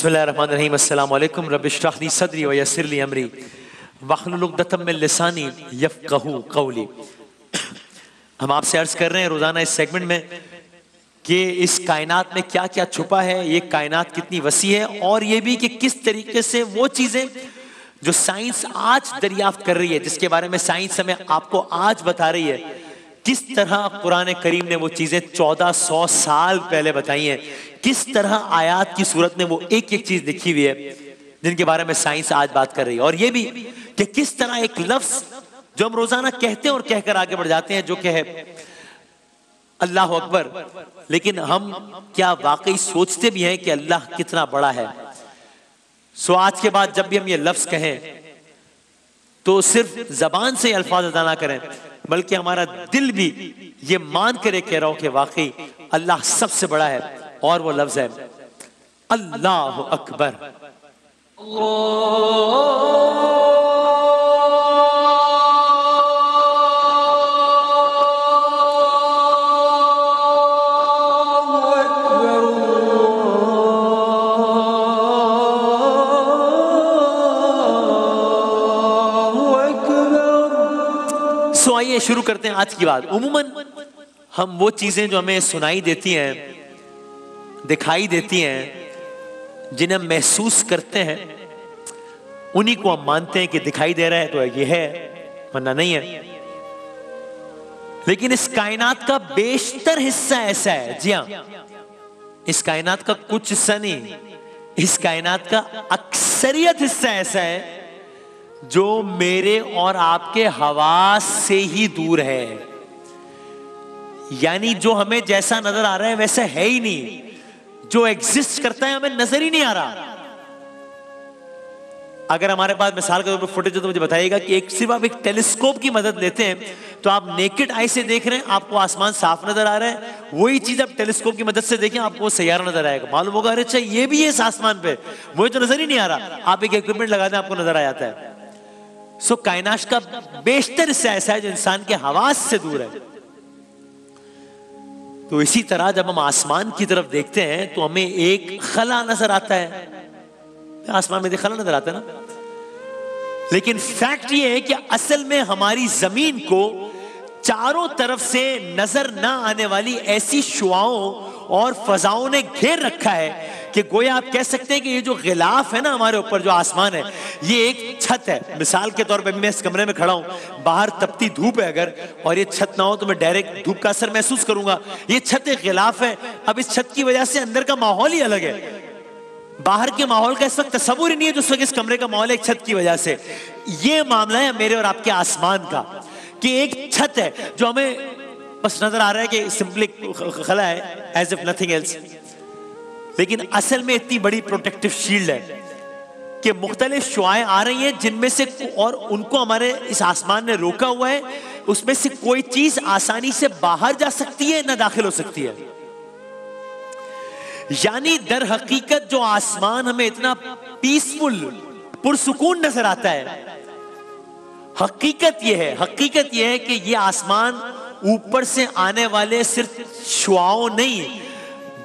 बिस्मिल्लाहिर्रहमानिर्रहीम। अस्सलामु अलैकुम। रब्बि इश्रह ली सदरी व यस्सिर ली अमरी वहलुल उक़दतम मिन लिसानी यफ़क़हू क़ौली। हम आपसे अर्ज कर रहे हैं रोजाना इस सेगमेंट में कि इस कायनात में क्या क्या छुपा है, ये कायनात कितनी वसी है, और ये भी कि किस तरीके से वो चीजें जो साइंस आज दरियाफ्त कर रही है, जिसके बारे में साइंस हमें आपको आज बता रही है, किस तरह कुरान करीम ने वो चीजें 1400 साल पहले बताई हैं, किस तरह आयात की सूरत में वो एक एक चीज लिखी हुई है जिनके बारे में साइंस आज बात कर रही है। और ये भी कि किस तरह एक लफ्ज जो हम रोजाना कहते हैं और कहकर आगे बढ़ जाते हैं, जो कि है अल्लाह अकबर, लेकिन हम क्या वाकई सोचते भी हैं कि अल्लाह कितना बड़ा है। सो आज के बाद जब भी हम ये लफ्ज कहें तो सिर्फ जबान से अल्फाज अदा ना करें, बल्कि हमारा दिल भी ये मान कर कह रहा हो कि वाकई अल्लाह सबसे बड़ा है, और वो लफ्ज है अल्लाह अकबर। सो आइए शुरू करते हैं आज की बात। उम्मन हम वो चीजें जो हमें सुनाई देती हैं, दिखाई देती हैं, जिन्हें हम महसूस करते हैं, उन्हीं को हम मानते हैं कि दिखाई दे रहा है तो ये है, वरना नहीं है। लेकिन इस कायनात का बेशतर हिस्सा ऐसा है, जी हां, इस कायनात का कुछ हिस्सा नहीं, इस कायनात का अक्सरियत हिस्सा ऐसा है जो मेरे और आपके हवास से ही दूर है। यानी जो हमें जैसा नजर आ रहा है वैसा है ही नहीं, जो एग्जिस्ट करता है हमें नजर ही नहीं आ रहा। अगर हमारे पास मिसाल के तौर पर फुटेज हो तो मुझे बताइएगा कि सिर्फ आप एक टेलीस्कोप की मदद लेते हैं तो आप नेकेड आई से देख रहे हैं, आपको आसमान साफ नजर आ रहा है, वही चीज आप टेलीस्कोप की मदद से देखें आपको सैयारा नजर आएगा, मालूम होगा अरे अच्छा ये भी है इस आसमान पे, मुझे तो नजर ही नहीं आ रहा। आप एक इक्विपमेंट लगा दें आपको नजर आ जाता है। सो कायनात का बेशतर हिस्सा ऐसा है जो इंसान के हवास से दूर है। तो इसी तरह जब हम आसमान की तरफ देखते हैं तो हमें एक खला नजर आता है, आसमान में खला नजर आता है ना, लेकिन फैक्ट ये है कि असल में हमारी जमीन को चारों तरफ से नजर ना आने वाली ऐसी शुआओं और फजाओं ने घेर रखा है कि गोया आप कह सकते हैं कि ये जो गिलाफ है ना हमारे ऊपर, जो आसमान है, ये एक छत है। मिसाल के तौर पे मैं इस कमरे में खड़ा हूं, बाहर तपती धूप है अगर, और ये छत ना हो तो मैं डायरेक्ट धूप का असर महसूस करूंगा। ये छत एक गिलाफ है। अब इस छत की वजह से अंदर का माहौल ही अलग है, बाहर के माहौल का इस वक्त तस्वुर ही नहीं है जो इस वक्त इस कमरे का माहौल है, एक छत की वजह से। ये मामला है मेरे और आपके आसमान का कि एक छत है जो हमें बस नजर आ रहा है कि सिंपली खला है, एज इफ नथिंग एल्स, लेकिन असल में इतनी बड़ी प्रोटेक्टिव शील्ड है कि मुख्तलिफ शुआएं आ रही हैं जिनमें से, और उनको हमारे इस आसमान ने रोका हुआ है, उसमें से कोई चीज आसानी से बाहर जा सकती है ना दाखिल हो सकती है। यानी दर हकीकत जो आसमान हमें इतना पीसफुल पुरसुकून नजर आता है, हकीकत यह है कि यह आसमान ऊपर से आने वाले सिर्फ शुआओं नहीं,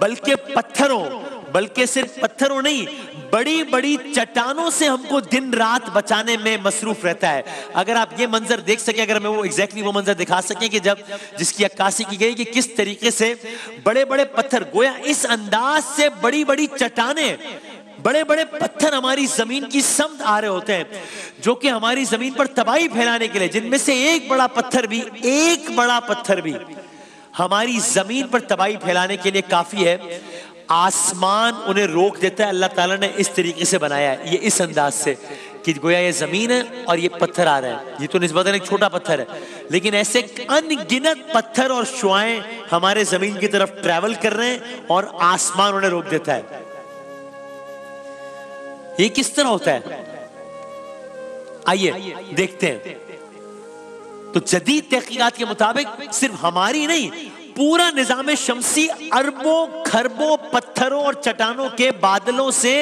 बल्कि सिर्फ पत्थरों नहीं, बड़ी बड़ी चट्टानों से हमको दिन रात बचाने में मसरूफ रहता है। अगर आप ये मंजर देख सके, अगर मैं वो एग्जैक्टली वो मंजर दिखा सके कि जब जिसकी अक्कासी की गई कि किस तरीके से बड़े बड़े पत्थर, गोया इस अंदाज से बड़ी बड़ी चट्टानें, बड़े बड़े पत्थर हमारी जमीन की समत आ रहे होते हैं, जो कि हमारी जमीन पर तबाही फैलाने के लिए, जिनमें से एक बड़ा पत्थर भी हमारी जमीन पर तबाही फैलाने के लिए काफी है। आसमान उन्हें रोक देता है। अल्लाह ताला ने इस तरीके से बनाया है, ये इस अंदाज से कि गोया ये जमीन है और ये पत्थर आ रहा है। ये तो निस्बतन एक छोटा पत्थर है, लेकिन ऐसे अनगिनत पत्थर और शुआएं हमारे जमीन की तरफ ट्रैवल कर रहे हैं और आसमान उन्हें रोक देता है। ये किस तरह होता है, आइए देखते हैं। तो जदीद तहकीकात के मुताबिक सिर्फ हमारी नहीं, पूरा निजाम शमसी अरबों खरबों पत्थरों और चट्टानों के बादलों से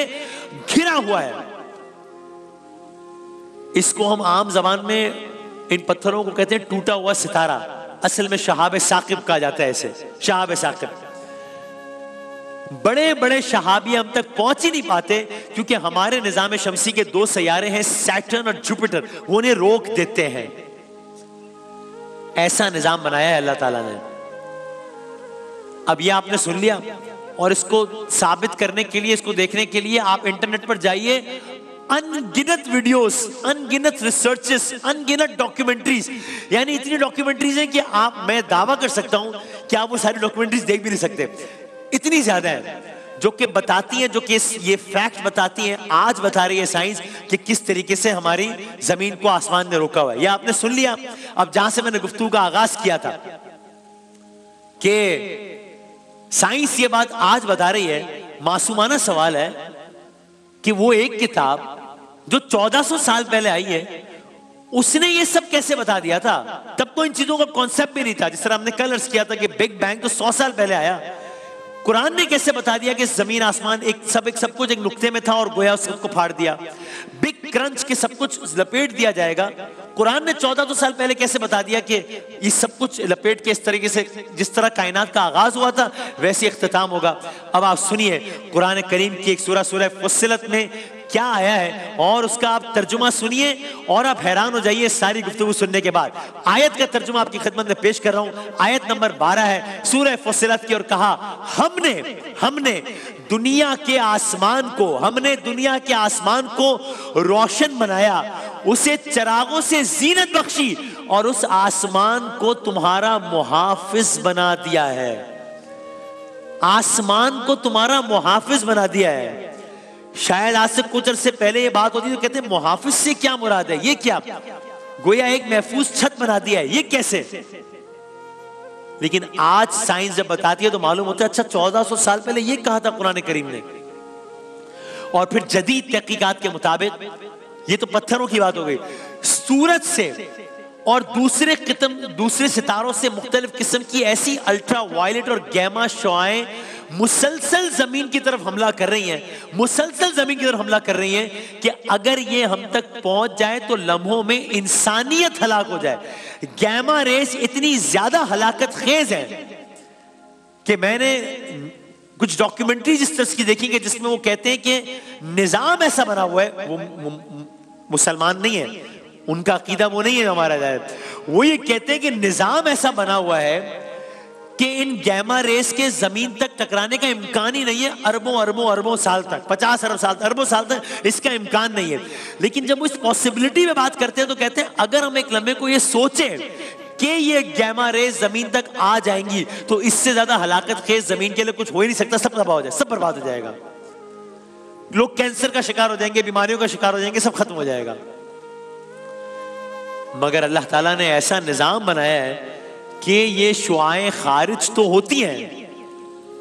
घिरा हुआ है। इसको हम आम जबान में इन पत्थरों को कहते हैं टूटा हुआ सितारा, असल में शहाब साकिब कहा जाता है इसे, शहाब साकिब। बड़े बड़े शहाबी हम तक पहुंच ही नहीं पाते क्योंकि हमारे निजाम शमसी के दो सैयारे हैं सैटर्न और जुपिटर, वो उन्हें रोक देते हैं। ऐसा निजाम बनाया है अल्लाह ताला ने। अब ये आपने सुन लिया, और इसको साबित करने के लिए, इसको देखने के लिए आप इंटरनेट पर जाइए, अनगिनत वीडियोस, अनगिनत रिसर्चेस, अनगिनत डॉक्यूमेंट्रीज, यानी इतनी डॉक्यूमेंट्रीज हैं कि मैं दावा कर सकता हूं कि आप वो सारी डॉक्यूमेंट्रीज देख भी नहीं सकते, इतनी ज्यादा है, जो कि बताती हैं, जो कि ये फैक्ट बताती हैं, आज बता रही है साइंस कि किस तरीके से हमारी जमीन को आसमान ने रोका हुआ है। ये आपने सुन लिया। अब जहां से मैंने गुफ्तगू का आगाज किया था कि साइंस ये बात आज बता रही है, मासूमाना सवाल है कि वो एक किताब जो 1400 साल पहले आई है, उसने ये सब कैसे बता दिया था? तब तो इन चीजों का कॉन्सेप्ट भी नहीं था। जिस तरह हमने कल अर्ज किया था कि बिग बैंग तो 100 साल पहले आया, कुरान ने कैसे बता दिया कि जमीन आसमान एक सब कुछ एक नुक्ते में था और गोया सबको फाड़ दिया, बिग क्रंच के सब कुछ लपेट दिया जाएगा। कुरान ने 1400 साल पहले कैसे बता दिया कि ये सब कुछ लपेट के इस तरीके से, जिस तरह कायनात का आगाज हुआ था वैसे इख्तिताम होगा। अब आप सुनिए कुरान करीम की एक सूरह फुस्सिलत में क्या आया है, और उसका आप तर्जुमा सुनिए और आप हैरान हो जाइए सारी गुफ्तगू सुनने के बाद। आयत का तर्जुमा आपकी खिदमत में पेश कर रहा हूं। आयत नंबर 12 है सूरह फुस्सिलत की, और कहा हमने दुनिया के आसमान को रोशन बनाया, उसे चरागों से जीनत बख्शी और उस आसमान को तुम्हारा मुहाफिज बना दिया है। आसमान को तुम्हारा मुहाफिज बना दिया है। शायद आज से कुछ अरसे पहले ये बात होती तो कहते हैं मुहाफिज से क्या मुराद है, ये क्या, गोया एक महफूज छत बना दिया है, ये कैसे? लेकिन आज साइंस जब बताती है तो मालूम होता है अच्छा 1400 साल पहले ये कहा था कुरान करीम ने। और फिर जदीद तहकीकात के मुताबिक ये तो पत्थरों की बात हो गई, सूरज से और दूसरे सितारों से मुख्तलिफ किस्म की ऐसी अल्ट्रा वायलेट और गैमा शुआएं मुसलसल जमीन की तरफ हमला कर रही हैं, कि अगर ये हम तक पहुंच जाए तो लम्हों में इंसानियत हलाक हो जाए। गैमा रेस इतनी ज्यादा हलाकत खेज है कि मैंने कुछ डॉक्यूमेंट्रीज इस तरह की देखी कि जिसमें वो कहते हैं कि निजाम ऐसा बना हुआ है, वो मुसलमान नहीं है, उनका अकीदा वो नहीं है हमारा जायद, वो ये कहते हैं कि निजाम ऐसा बना हुआ है कि इन गैमा रेस के जमीन तक टकराने का इम्कान ही नहीं है। अरबों साल तक, 50 अरबों साल तक इसका इम्कान नहीं है। लेकिन जब वो इस पॉसिबिलिटी में बात करते हैं तो कहते हैं अगर हम एक लम्हे को ये सोचे कि ये गैमा रेस जमीन तक आ जाएंगी तो इससे ज्यादा हलाकत खेज जमीन के लिए कुछ हो ही नहीं सकता, सब तबाह हो जाए, सब बर्बाद हो जाएगा, लोग कैंसर का शिकार हो जाएंगे, बीमारियों का शिकार हो जाएंगे, सब खत्म हो जाएगा। मगर अल्लाह ताला ने ऐसा निजाम बनाया है कि ये शुआएं खारिज तो होती हैं,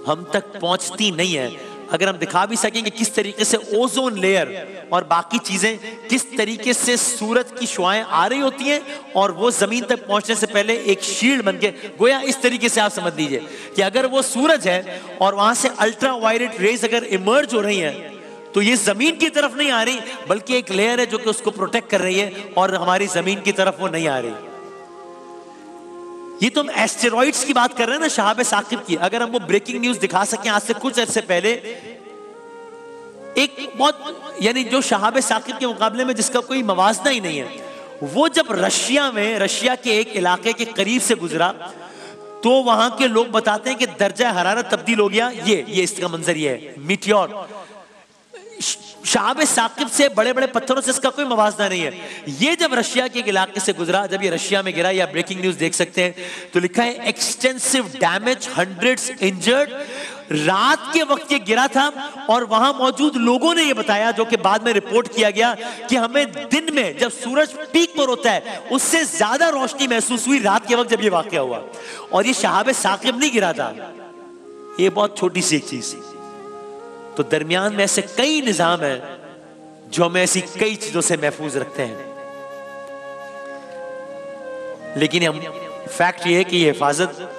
हम तक पहुंचती नहीं है। अगर हम दिखा भी सकेंगे किस तरीके से ओजोन लेयर और बाकी चीजें, किस तरीके से सूरज की शुआएं आ रही होती हैं और वो जमीन तक पहुंचने से पहले एक शील्ड बन के, गोया इस तरीके से आप समझ लीजिए कि अगर वो सूरज है और वहां से अल्ट्रा वायलेट रेज अगर इमर्ज हो रही हैं तो ये जमीन की तरफ नहीं आ रही, बल्कि एक लेयर है जो कि उसको प्रोटेक्ट कर रही है और हमारी जमीन की तरफ वो नहीं आ रही। ये तो हम एस्टेरॉइड्स की बात कर रहे हैं ना, शहाब साकिब की। अगर हम वो ब्रेकिंग न्यूज दिखा सकें, आज से कुछ अर्से पहले एक बहुत, यानी जो शहाब साकिब के मुकाबले में जिसका कोई मवाजना ही नहीं है, वो जब रशिया के एक इलाके के करीब से गुजरा तो वहां के लोग बताते हैं कि दर्जा हरारत तब्दील हो गया। ये इसका मंजर ये है, मीटियोर। शहाब साकिब से बड़े बड़े पत्थरों से इसका कोई मवाजना नहीं है। ये जब रशिया के इलाके से गुजरा, जब ये रशिया में गिरा, या ब्रेकिंग न्यूज देख सकते हैं तो लिखा है एक्सटेंसिव डैमेज, हंड्रेड्स इंजर्ड। रात के वक्त ये गिरा था और वहां मौजूद लोगों ने ये बताया, जो कि बाद में रिपोर्ट किया गया, कि हमें दिन में जब सूरज पीक पर होता है उससे ज्यादा रोशनी महसूस हुई रात के वक्त जब ये वाकया हुआ। और ये शहाब साकिब नहीं गिरा था, ये बहुत छोटी सी एक चीज। तो दरमियान में ऐसे कई निजाम हैं जो हमें ऐसी कई चीजों से महफूज रखते हैं। लेकिन हम फैक्ट ये है कि ये हिफाजत,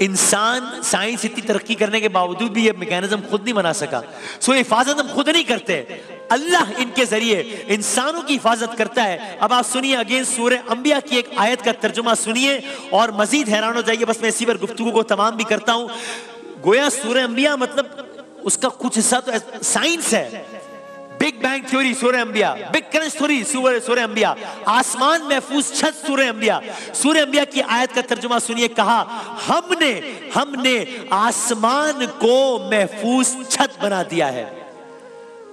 इंसान साइंस इतनी तरक्की करने के बावजूद भी ये मैकेनिज्म खुद नहीं बना सका। सो हिफाजत हम खुद नहीं करते, अल्लाह इनके जरिए इंसानों की हिफाजत करता है। अब आप सुनिए अगेन सूरह अंबिया की एक आयत का तर्जुमा सुनिए और मजीद हैरान हो जाइए। बस मैं इसी पर गुफ्तगू को तमाम भी करता हूं। गोया सूरह अंबिया मतलब उसका कुछ हिस्सा तो साइंस है। बिग बैंग थ्योरी सूरह अंबिया, बिग क्रंच थ्योरी सूरह अंबिया, आसमान महफूज छत सूरह अंबिया। सूरह अंबिया की आयत का तर्जुमा सुनिए, कहा हमने आसमान को महफूज छत बना दिया है।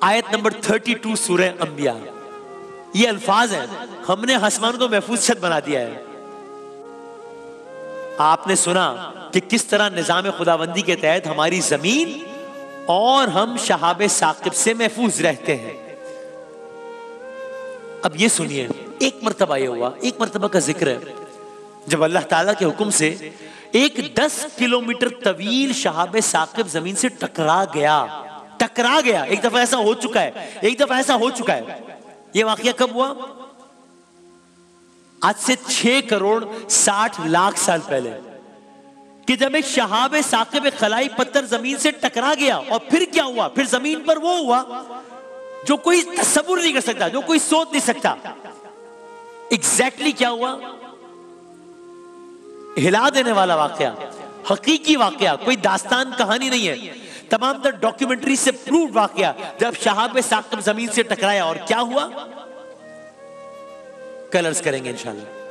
आयत नंबर 32 सूरह अंबिया, ये अल्फाज हैं, हमने आसमान को महफूज छत बना दिया है। आपने सुना कि किस तरह निजाम खुदाबंदी के तहत हमारी जमीन और हम शहाबे साकिब से महफूज रहते हैं। अब ये सुनिए, एक मर्तबा ये हुआ, एक मर्तबा का जिक्र है जब अल्लाह ताला के हुक्म से एक 10 किलोमीटर तवील शहाबे साकिब जमीन से टकरा गया। एक दफा ऐसा हो चुका है। ये वाकया कब हुआ? आज से 6 करोड़ 60 लाख साल पहले, कि जब एक शहाबे साकिब खलाई पत्थर जमीन से टकरा गया। और फिर क्या हुआ? फिर जमीन पर वो हुआ जो कोई तसव्वुर नहीं कर सकता, जो कोई सोच नहीं सकता। एग्जैक्टली क्या हुआ? हिला देने वाला वाकया, हकीकी वाकया, कोई दास्तान कहानी नहीं है, तमाम तर डॉक्यूमेंट्री से प्रूव वाकया। जब शहाबे साकिब जमीन से टकराया और क्या हुआ, कल अर्ज करेंगे इंशाल्लाह।